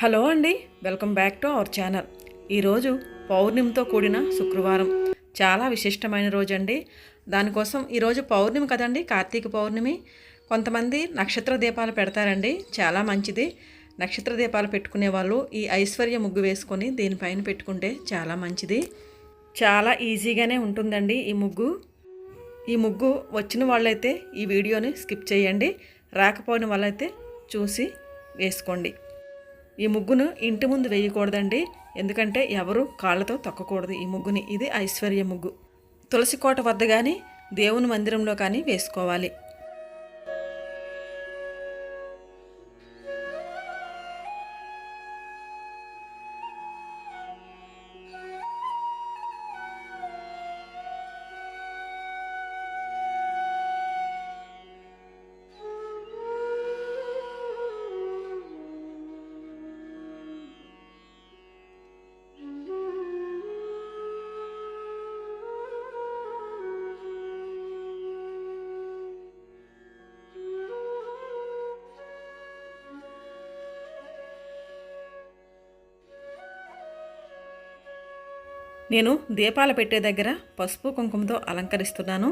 Hello అండి, welcome back to our channel. ఈరోజు పౌర్ణమితో కూడిన శుక్రవారం, చాలా విశిష్టమైన రోజు అండి. దానికోసం ఈరోజు పౌర్ణమి కదండి, కార్తీక పౌర్ణమి. కొంతమంది నక్షత్ర దీపాలు పెడతారండి, చాలా మంచిది. నక్షత్ర దీపాలు పెట్టుకునే వాళ్ళు ఈ ఐశ్వర్య ముగ్గు వేసుకొని దీనిపైన పెట్టుకుంటే చాలా మంచిది. చాలా ఈజీగానే ఉంటుందండి ఈ ముగ్గు వచ్చిన వాళ్ళైతే ఈ వీడియోని స్కిప్ చేయండి, రాకపోయిన వాళ్ళైతే చూసి వేసుకోండి. ఈ ముగ్గును ఇంటి ముందు వేయకూడదండి, ఎందుకంటే ఎవరు కాళ్ళతో తొక్కకూడదు ఈ ముగ్గుని. ఇది ఐశ్వర్య ముగ్గు. తులసి కోట వద్ద కానీ దేవుని మందిరంలో కానీ వేసుకోవాలి. నేను దీపాలు పెట్టే దగ్గర పసుపు కుంకుమతో అలంకరిస్తున్నాను.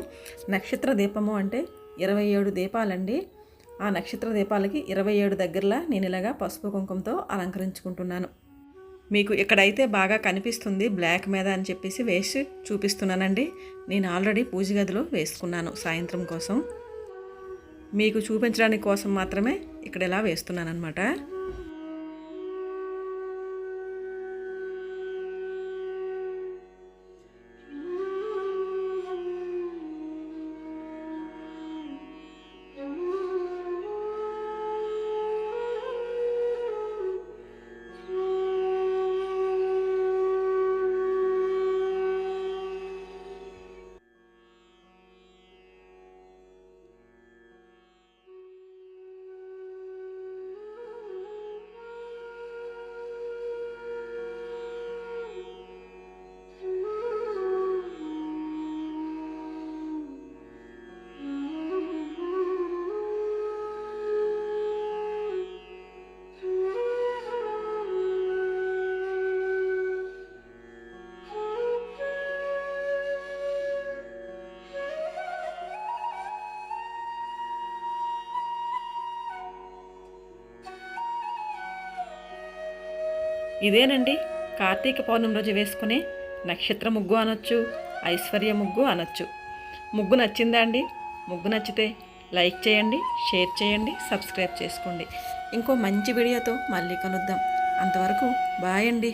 నక్షత్ర దీపము అంటే 27 దీపాలండి. ఆ నక్షత్ర దీపాలకి 27 దగ్గరలా నేను ఇలాగా పసుపు కుంకుమతో అలంకరించుకుంటున్నాను. మీకు ఇక్కడైతే బాగా కనిపిస్తుంది బ్లాక్ మీద అని చెప్పేసి వేసి చూపిస్తున్నానండి. నేను ఆల్రెడీ పూజ గదిలో వేసుకున్నాను సాయంత్రం కోసం. మీకు చూపించడానికి కోసం మాత్రమే ఇక్కడ ఇలా వేస్తున్నాను అనమాట. ఇదేనండి కార్తీక పౌర్ణమి రోజు వేసుకునే నక్షత్ర ముగ్గు అనొచ్చు, ఐశ్వర్య ముగ్గు అనొచ్చు. ముగ్గు నచ్చిందా అండి? ముగ్గు నచ్చితే లైక్ చేయండి, షేర్ చేయండి, సబ్స్క్రైబ్ చేసుకోండి. ఇంకో మంచి వీడియోతో మళ్ళీ కలుద్దాం. అంతవరకు బాయ్ అండి.